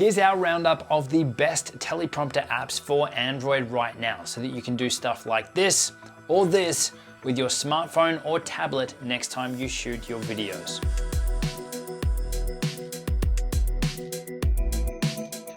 Here's our roundup of the best teleprompter apps for Android right now so that you can do stuff like this or this with your smartphone or tablet next time you shoot your videos.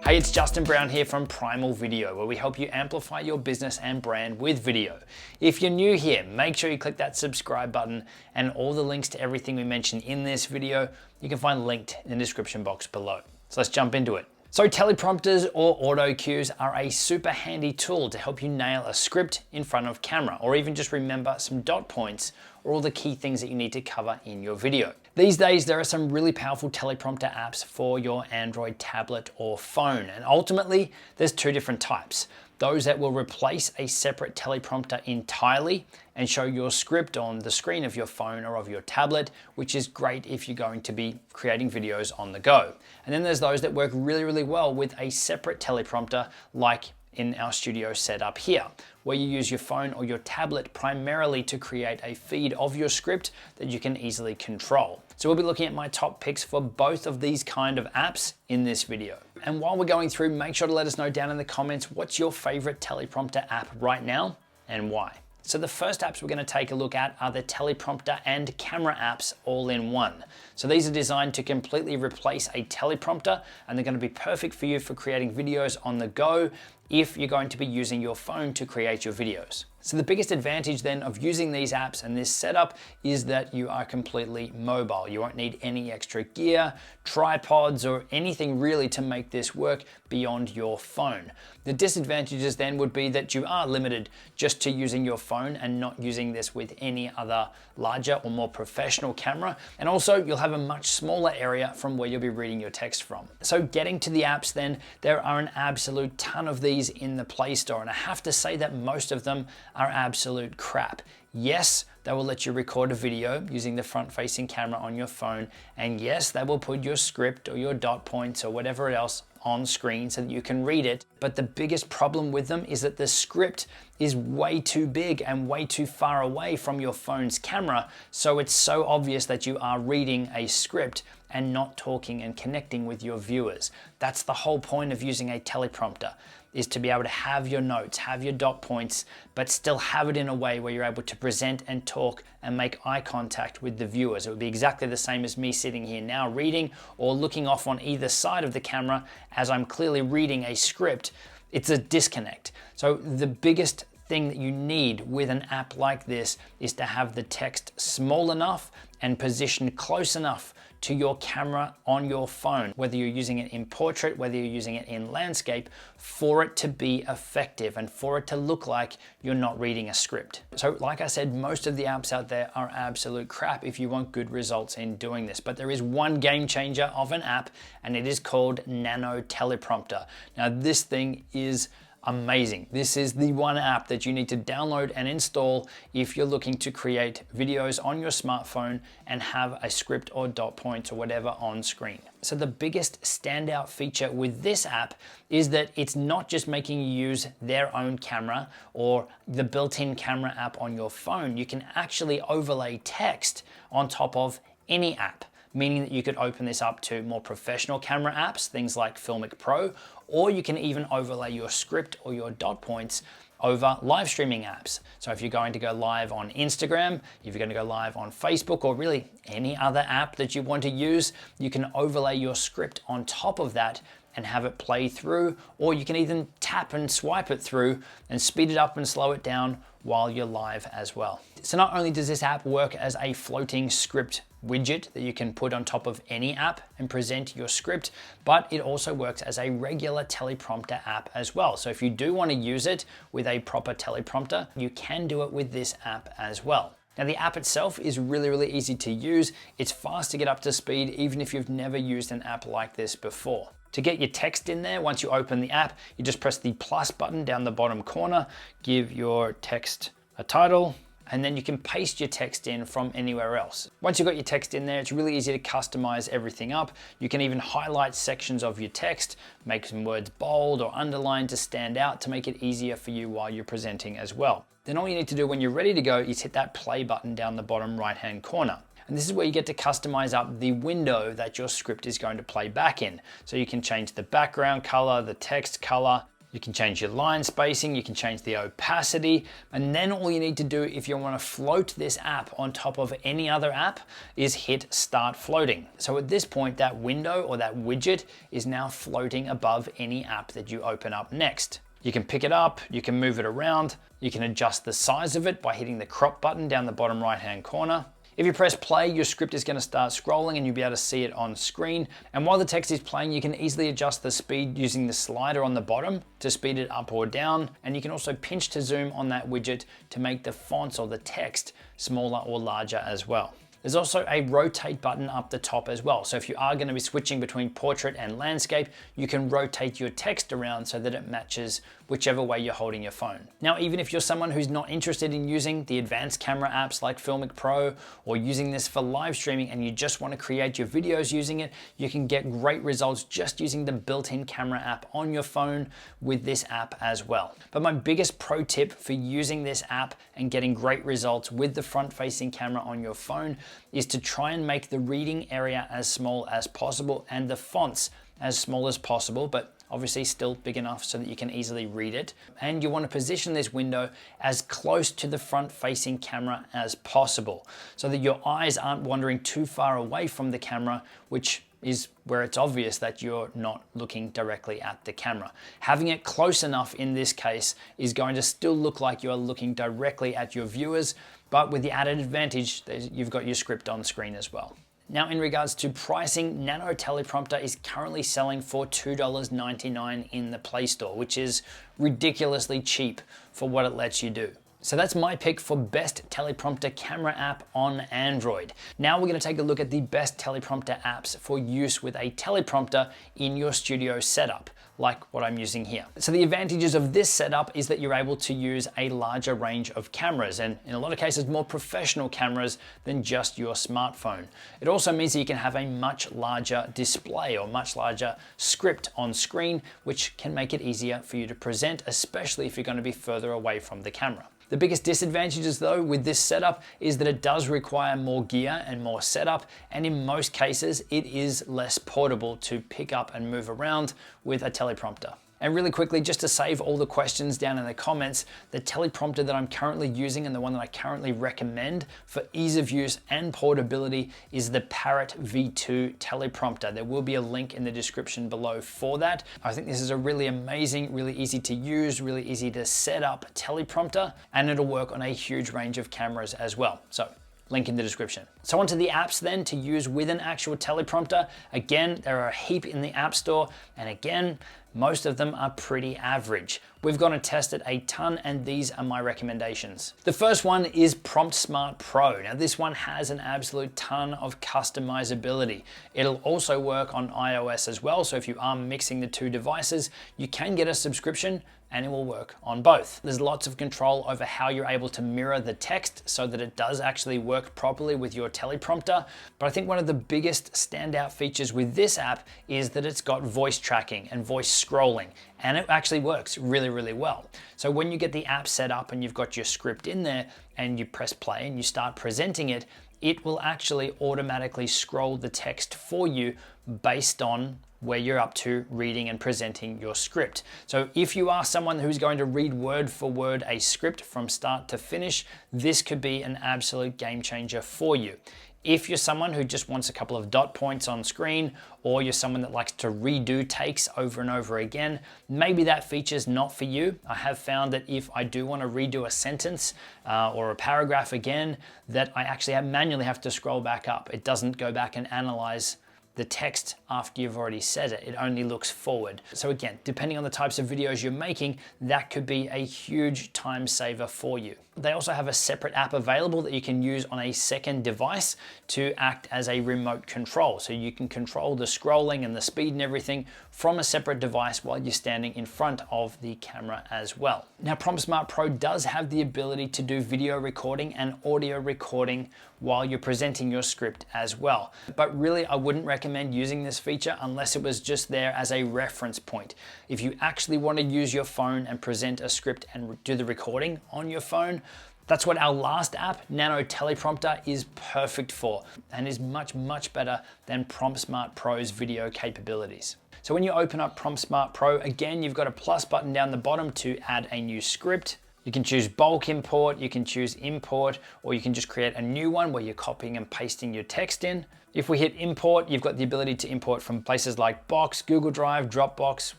Hey, it's Justin Brown here from Primal Video, where we help you amplify your business and brand with video. If you're new here, make sure you click that subscribe button, and all the links to everything we mentioned in this video, you can find linked in the description box below. So let's jump into it. So teleprompters or auto cues are a super handy tool to help you nail a script in front of camera, or even just remember some dot points or all the key things that you need to cover in your video. These days, there are some really powerful teleprompter apps for your Android tablet or phone, and ultimately, there's two different types. Those that will replace a separate teleprompter entirely and show your script on the screen of your phone or of your tablet, which is great if you're going to be creating videos on the go. And then there's those that work really, really well with a separate teleprompter, like in our studio setup here, where you use your phone or your tablet primarily to create a feed of your script that you can easily control. So we'll be looking at my top picks for both of these kind of apps in this video. And while we're going through, make sure to let us know down in the comments what's your favorite teleprompter app right now and why. So the first apps we're going to take a look at are the teleprompter and camera apps all in one. So these are designed to completely replace a teleprompter, and they're going to be perfect for you for creating videos on the go if you're going to be using your phone to create your videos. So the biggest advantage then of using these apps and this setup is that you are completely mobile. You won't need any extra gear, tripods, or anything really to make this work beyond your phone. The disadvantages then would be that you are limited just to using your phone and not using this with any other larger or more professional camera. And also you'll have a much smaller area from where you'll be reading your text from. So getting to the apps then, there are an absolute ton of these in the Play Store, and I have to say that most of them are absolute crap. Yes, they will let you record a video using the front-facing camera on your phone, and yes, they will put your script or your dot points or whatever else on screen so that you can read it. But the biggest problem with them is that the script is way too big and way too far away from your phone's camera, so it's so obvious that you are reading a script and not talking and connecting with your viewers. That's the whole point of using a teleprompter, is to be able to have your notes, have your dot points, but still have it in a way where you're able to present and talk and make eye contact with the viewers. It would be exactly the same as me sitting here now reading or looking off on either side of the camera as I'm clearly reading a script. It's a disconnect. So the biggest thing that you need with an app like this is to have the text small enough and positioned close enough to your camera on your phone, whether you're using it in portrait, whether you're using it in landscape, for it to be effective and for it to look like you're not reading a script. So like I said, most of the apps out there are absolute crap if you want good results in doing this, but there is one game changer of an app, and it is called Nano Teleprompter. Now this thing is amazing. This is the one app that you need to download and install if you're looking to create videos on your smartphone and have a script or dot points or whatever on screen. So the biggest standout feature with this app is that it's not just making you use their own camera or the built-in camera app on your phone. You can actually overlay text on top of any app, meaning that you could open this up to more professional camera apps, things like Filmic Pro, or you can even overlay your script or your dot points over live streaming apps. So if you're going to go live on Instagram, if you're going to go live on Facebook, or really any other app that you want to use, you can overlay your script on top of that and have it play through, or you can even tap and swipe it through and speed it up and slow it down while you're live as well. So not only does this app work as a floating script widget that you can put on top of any app and present your script, but it also works as a regular teleprompter app as well. So if you do want to use it with a proper teleprompter, you can do it with this app as well. Now the app itself is really, really easy to use. It's fast to get up to speed, even if you've never used an app like this before. To get your text in there, once you open the app, you just press the plus button down the bottom corner, give your text a title, and then you can paste your text in from anywhere else. Once you've got your text in there, it's really easy to customize everything up. You can even highlight sections of your text, make some words bold or underlined to stand out to make it easier for you while you're presenting as well. Then all you need to do when you're ready to go is hit that play button down the bottom right-hand corner. And this is where you get to customize up the window that your script is going to play back in. So you can change the background color, the text color, you can change your line spacing, you can change the opacity, and then all you need to do if you want to float this app on top of any other app is hit start floating. So at this point, that window or that widget is now floating above any app that you open up next. You can pick it up, you can move it around, you can adjust the size of it by hitting the crop button down the bottom right-hand corner. If you press play, your script is going to start scrolling and you'll be able to see it on screen. And while the text is playing, you can easily adjust the speed using the slider on the bottom to speed it up or down. And you can also pinch to zoom on that widget to make the fonts or the text smaller or larger as well. There's also a rotate button up the top as well. So if you are going to be switching between portrait and landscape, you can rotate your text around so that it matches whichever way you're holding your phone. Now, even if you're someone who's not interested in using the advanced camera apps like Filmic Pro or using this for live streaming and you just want to create your videos using it, you can get great results just using the built-in camera app on your phone with this app as well. But my biggest pro tip for using this app and getting great results with the front-facing camera on your phone is to try and make the reading area as small as possible and the fonts as small as possible, but obviously still big enough so that you can easily read it. And you want to position this window as close to the front-facing camera as possible so that your eyes aren't wandering too far away from the camera, which is where it's obvious that you're not looking directly at the camera. Having it close enough in this case is going to still look like you're looking directly at your viewers, but with the added advantage that you've got your script on screen as well. Now, in regards to pricing, Nano Teleprompter is currently selling for $2.99 in the Play Store, which is ridiculously cheap for what it lets you do. So that's my pick for best teleprompter camera app on Android. Now we're going to take a look at the best teleprompter apps for use with a teleprompter in your studio setup, like what I'm using here. So the advantages of this setup is that you're able to use a larger range of cameras, and in a lot of cases more professional cameras than just your smartphone. It also means that you can have a much larger display or much larger script on screen, which can make it easier for you to present, especially if you're going to be further away from the camera. The biggest disadvantages though with this setup is that it does require more gear and more setup, and in most cases it is less portable to pick up and move around with a teleprompter. And really quickly, just to save all the questions down in the comments, the teleprompter that I'm currently using and the one that I currently recommend for ease of use and portability is the Parrot V2 teleprompter. There will be a link in the description below for that. I think this is a really amazing, really easy to use, really easy to set up teleprompter, and it'll work on a huge range of cameras as well. So, link in the description. So onto the apps then to use with an actual teleprompter. Again, there are a heap in the App Store, and again, most of them are pretty average. We've gone and tested a ton, and these are my recommendations. The first one is Prompt Smart Pro. Now this one has an absolute ton of customizability. It'll also work on iOS as well, so if you are mixing the two devices, you can get a subscription and it will work on both. There's lots of control over how you're able to mirror the text so that it does actually work properly with your teleprompter. But I think one of the biggest standout features with this app is that it's got voice tracking and voice scrolling, and it actually works really, really well. So when you get the app set up and you've got your script in there and you press play and you start presenting it, it will actually automatically scroll the text for you based on where you're up to reading and presenting your script. So if you are someone who's going to read word for word a script from start to finish, this could be an absolute game changer for you. If you're someone who just wants a couple of dot points on screen, or you're someone that likes to redo takes over and over again, maybe that feature's not for you. I have found that if I do want to redo a sentence or a paragraph again, that I actually manually have to scroll back up. It doesn't go back and analyze the text after you've already said it. It only looks forward. So again, depending on the types of videos you're making, that could be a huge time saver for you. They also have a separate app available that you can use on a second device to act as a remote control. So you can control the scrolling and the speed and everything from a separate device while you're standing in front of the camera as well. Now, Prompt Smart Pro does have the ability to do video recording and audio recording while you're presenting your script as well. But really, I wouldn't recommend using this feature unless it was just there as a reference point. If you actually want to use your phone and present a script and do the recording on your phone, That's what our last app, Nano Teleprompter, is perfect for and is much better than PromptSmart Pro's video capabilities. So when you open up PromptSmart Pro, again, you've got a plus button down the bottom to add a new script. You can choose bulk import, you can choose import, or you can just create a new one where you're copying and pasting your text in. If we hit import, you've got the ability to import from places like Box, Google Drive, Dropbox,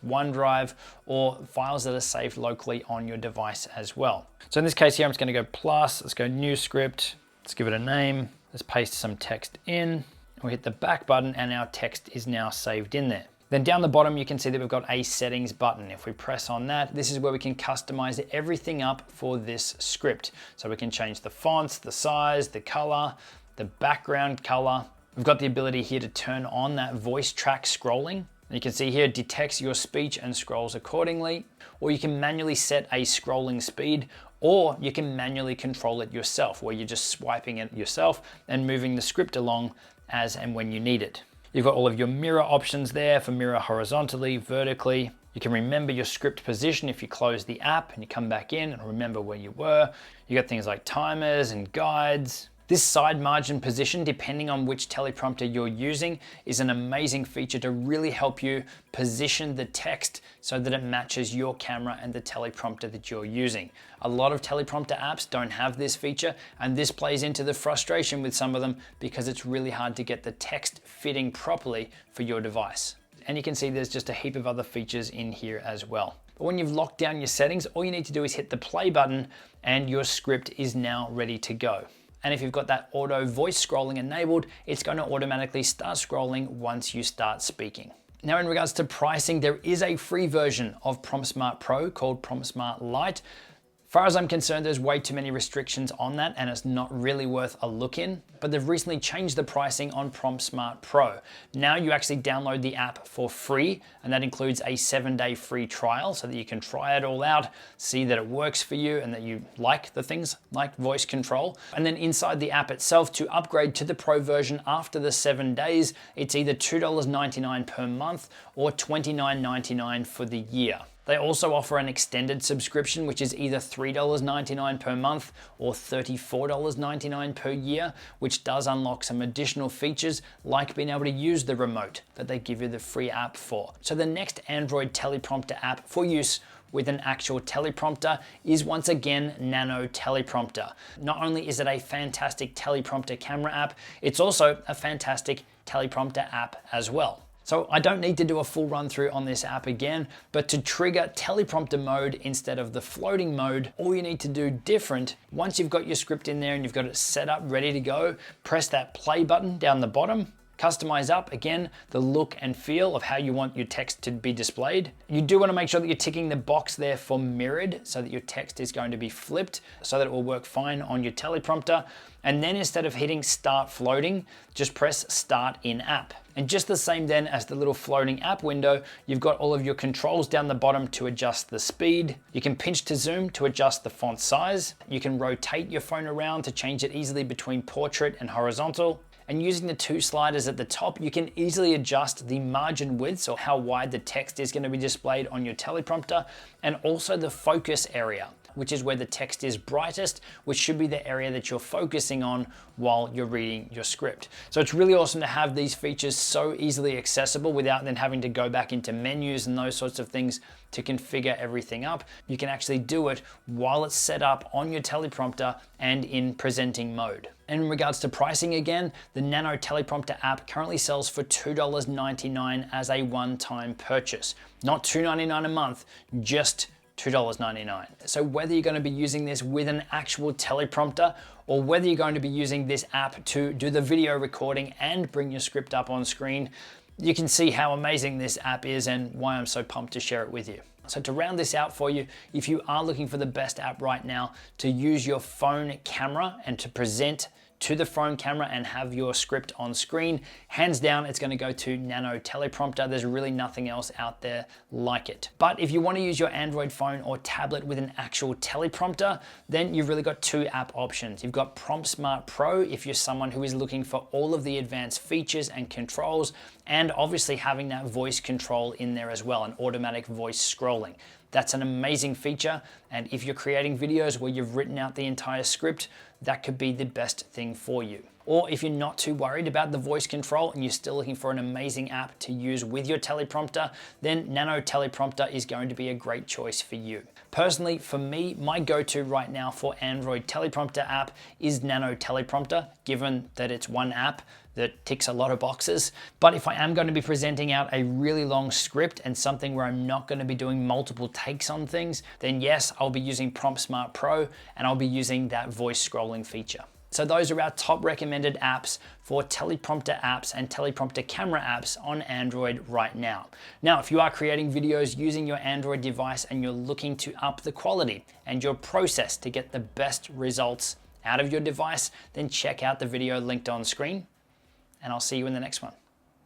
OneDrive, or files that are saved locally on your device as well. So in this case here, I'm just gonna go plus, let's go new script, let's give it a name, let's paste some text in, we hit the back button and our text is now saved in there. Then down the bottom, you can see that we've got a settings button. If we press on that, this is where we can customize everything up for this script. So we can change the fonts, the size, the color, the background color. We've got the ability here to turn on that voice track scrolling. You can see here, it detects your speech and scrolls accordingly. Or you can manually set a scrolling speed, or you can manually control it yourself, where you're just swiping it yourself and moving the script along as and when you need it. You've got all of your mirror options there for mirror horizontally, vertically. You can remember your script position if you close the app and you come back in and remember where you were. You got things like timers and guides. This side margin position, depending on which teleprompter you're using, is an amazing feature to really help you position the text so that it matches your camera and the teleprompter that you're using. A lot of teleprompter apps don't have this feature, and this plays into the frustration with some of them because it's really hard to get the text fitting properly for your device. And you can see there's just a heap of other features in here as well. But when you've locked down your settings, all you need to do is hit the play button and your script is now ready to go. And if you've got that auto voice scrolling enabled, it's going to automatically start scrolling once you start speaking. Now, in regards to pricing, there is a free version of PromptSmart Pro called PromptSmart Lite. As far as I'm concerned, there's way too many restrictions on that and it's not really worth a look in, but they've recently changed the pricing on PromptSmart Pro. Now you actually download the app for free, and that includes a 7-day free trial so that you can try it all out, see that it works for you and that you like the things like voice control. And then inside the app itself, to upgrade to the Pro version after the 7 days, it's either $2.99 per month or $29.99 for the year. They also offer an extended subscription, which is either $3.99 per month or $34.99 per year, which does unlock some additional features like being able to use the remote that they give you the free app for. So the next Android teleprompter app for use with an actual teleprompter is once again Nano Teleprompter. Not only is it a fantastic teleprompter camera app, it's also a fantastic teleprompter app as well. So I don't need to do a full run through on this app again, but to trigger teleprompter mode instead of the floating mode, all you need to do different, once you've got your script in there and you've got it set up, ready to go, press that play button down the bottom, customize up, again, the look and feel of how you want your text to be displayed. You do want to make sure that you're ticking the box there for mirrored so that your text is going to be flipped so that it will work fine on your teleprompter. And then instead of hitting start floating, just press start in app. And just the same then as the little floating app window, you've got all of your controls down the bottom to adjust the speed. You can pinch to zoom to adjust the font size. You can rotate your phone around to change it easily between portrait and horizontal. And using the 2 sliders at the top, you can easily adjust the margin width, or how wide the text is going to be displayed on your teleprompter, and also the focus area, which is where the text is brightest, which should be the area that you're focusing on while you're reading your script. So it's really awesome to have these features so easily accessible without then having to go back into menus and those sorts of things to configure everything up. You can actually do it while it's set up on your teleprompter and in presenting mode. And in regards to pricing again, the Nano Teleprompter app currently sells for $2.99 as a one-time purchase. Not $2.99 a month, just $2.99. So whether you're going to be using this with an actual teleprompter or whether you're going to be using this app to do the video recording and bring your script up on screen, you can see how amazing this app is and why I'm so pumped to share it with you. So to round this out for you, if you are looking for the best app right now to use your phone camera and to present to the phone camera and have your script on screen, hands down, it's gonna go to Nano Teleprompter. There's really nothing else out there like it. But if you wanna use your Android phone or tablet with an actual teleprompter, then you've really got two app options. You've got Prompt Smart Pro if you're someone who is looking for all of the advanced features and controls, and obviously having that voice control in there as well, and automatic voice scrolling. That's an amazing feature, and if you're creating videos where you've written out the entire script, that could be the best thing for you. Or if you're not too worried about the voice control and you're still looking for an amazing app to use with your teleprompter, then Nano Teleprompter is going to be a great choice for you. Personally, for me, my go-to right now for Android Teleprompter app is Nano Teleprompter, given that it's one app that ticks a lot of boxes. But if I am going to be presenting out a really long script and something where I'm not going to be doing multiple takes on things, then yes, I'll be using Prompt Smart Pro and I'll be using that voice scrolling feature. So those are our top recommended apps for teleprompter apps and teleprompter camera apps on Android right now. Now, if you are creating videos using your Android device and you're looking to up the quality and your process to get the best results out of your device, then check out the video linked on screen, and I'll see you in the next one.